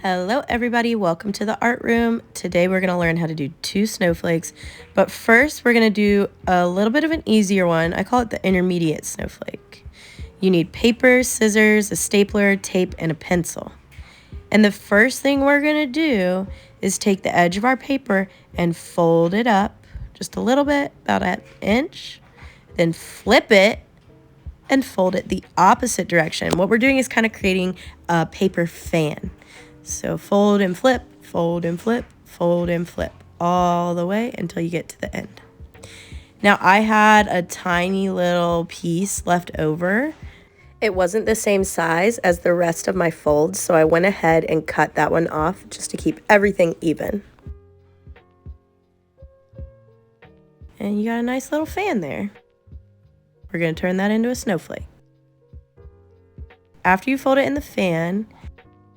Hello everybody, welcome to the art room. Today we're going to learn how to do 2 snowflakes, but first we're going to do a little bit of an easier one. I call it the intermediate snowflake. You need paper, scissors, a stapler, tape, and a pencil. And the first thing we're going to do is take the edge of our paper and fold it up just a little bit, about an inch, then flip it and fold it the opposite direction. What we're doing is kind of creating a paper fan. So fold and flip, fold and flip, fold and flip all the way until you get to the end. Now I had a tiny little piece left over. It wasn't the same size as the rest of my folds, so I went ahead and cut that one off just to keep everything even. And you got a nice little fan there. We're going to turn that into a snowflake. After you fold it in the fan,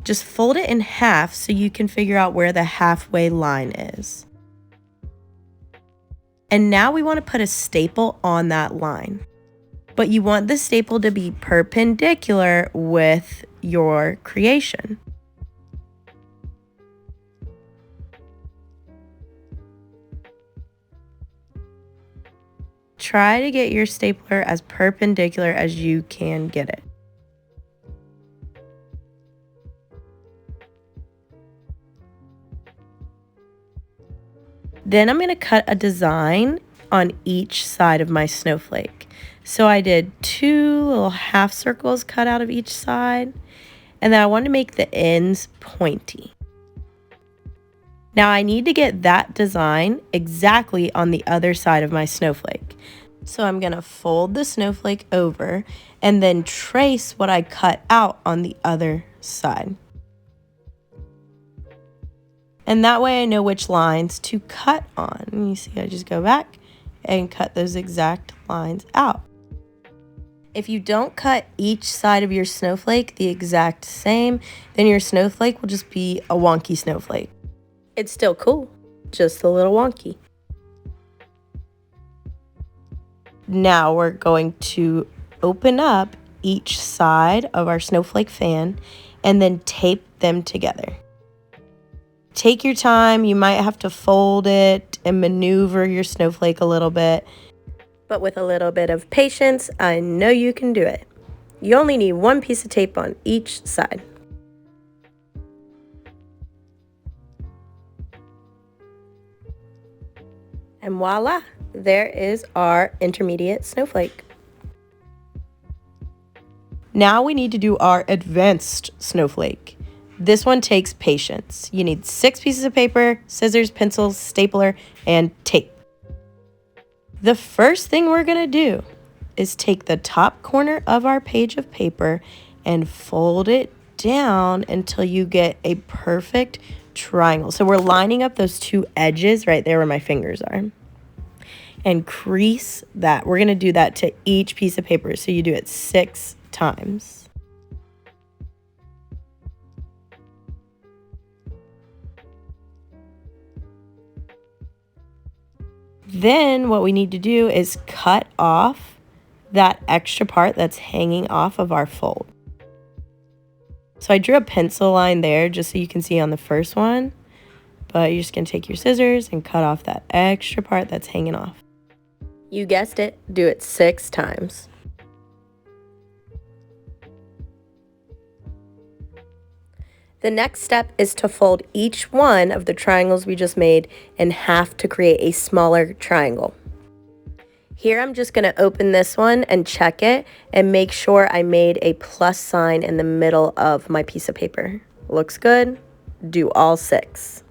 just fold it in half so you can figure out where the halfway line is. And now we want to put a staple on that line. But you want the staple to be perpendicular with your creation. Try to get your stapler as perpendicular as you can get it. Then I'm going to cut a design on each side of my snowflake. So I did 2 little half circles cut out of each side, and then I want to make the ends pointy. Now I need to get that design exactly on the other side of my snowflake. So I'm going to fold the snowflake over and then trace what I cut out on the other side. And that way I know which lines to cut on. You see, I just go back and cut those exact lines out. If you don't cut each side of your snowflake the exact same, then your snowflake will just be a wonky snowflake. It's still cool, just a little wonky. Now we're going to open up each side of our snowflake fan and then tape them together. Take your time, you might have to fold it and maneuver your snowflake a little bit, but with a little bit of patience, I know you can do it. You only need 1 piece of tape on each side. And voila, there is our intermediate snowflake. Now we need to do our advanced snowflake. This one takes patience. You need 6 pieces of paper, scissors, pencils, stapler, and tape. The first thing we're going to do is take the top corner of our page of paper and fold it down until you get a perfect triangle. So we're lining up those 2 edges right there where my fingers are. And crease that. We're going to do that to each piece of paper. So you do it 6 times. Then what we need to do is cut off that extra part that's hanging off of our fold. So I drew a pencil line there just so you can see on the first one, but you're just going to take your scissors and cut off that extra part that's hanging off. You guessed it, do it 6 times. The next step is to fold each one of the triangles we just made in half to create a smaller triangle. Here I'm just going to open this one and check it and make sure I made a plus sign in the middle of my piece of paper. Looks good. Do all 6.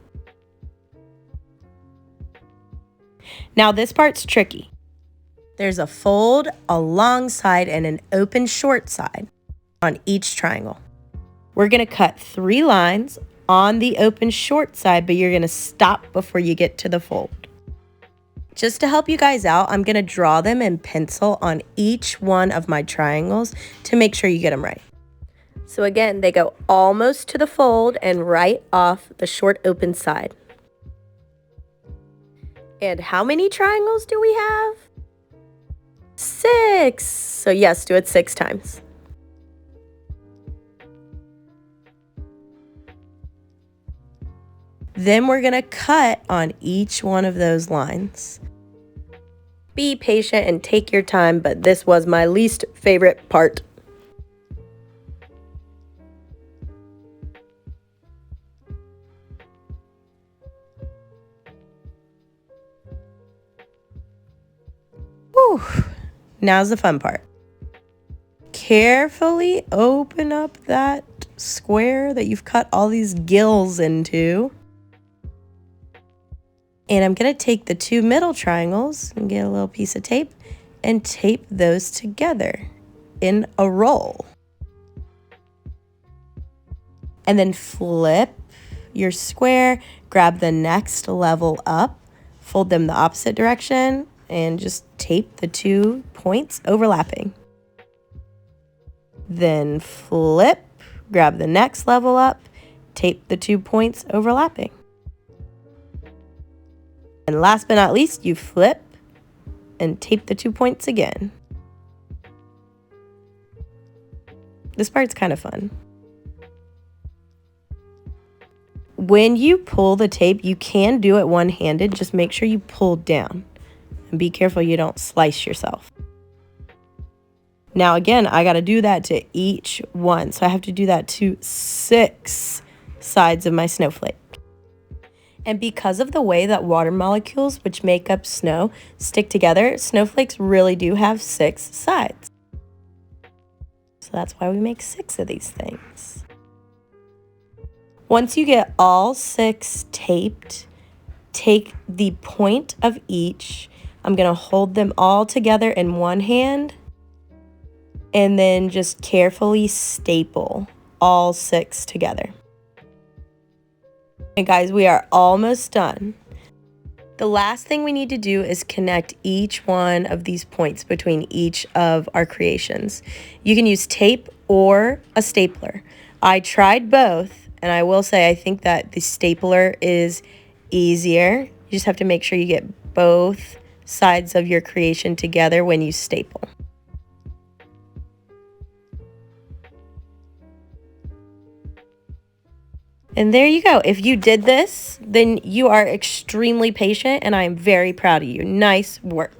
Now this part's tricky. There's a fold, a long side, and an open short side on each triangle. We're going to cut 3 lines on the open short side, but you're going to stop before you get to the fold. Just to help you guys out, I'm going to draw them in pencil on each one of my triangles to make sure you get them right. So again, they go almost to the fold and right off the short open side. And how many triangles do we have? 6. So yes, do it 6 times. Then we're gonna cut on each one of those lines. Be patient and take your time, but this was my least favorite part. Whew. Now's the fun part. Carefully open up that square that you've cut all these gills into. And I'm going to take the two middle triangles and get a little piece of tape and tape those together in a roll. And then flip your square, grab the next level up, fold them the opposite direction, and just tape the 2 points overlapping. Then flip, grab the next level up, tape the 2 points overlapping. And last but not least, you flip and tape the 2 points again. This part's kind of fun. When you pull the tape, you can do it one-handed. Just make sure you pull down. And be careful you don't slice yourself. Now again, I got to do that to each one. So I have to do that to 6 sides of my snowflake. And because of the way that water molecules, which make up snow, stick together, snowflakes really do have 6 sides. So that's why we make 6 of these things. Once you get all 6 taped, take the point of each. I'm going to hold them all together in one hand and then just carefully staple all 6 together. And guys, we are almost done. The last thing we need to do is connect each one of these points between each of our creations. You can use tape or a stapler. I tried both, and I will say I think that the stapler is easier. You just have to make sure you get both sides of your creation together when you staple. And there you go. If you did this, then you are extremely patient, and I am very proud of you. Nice work.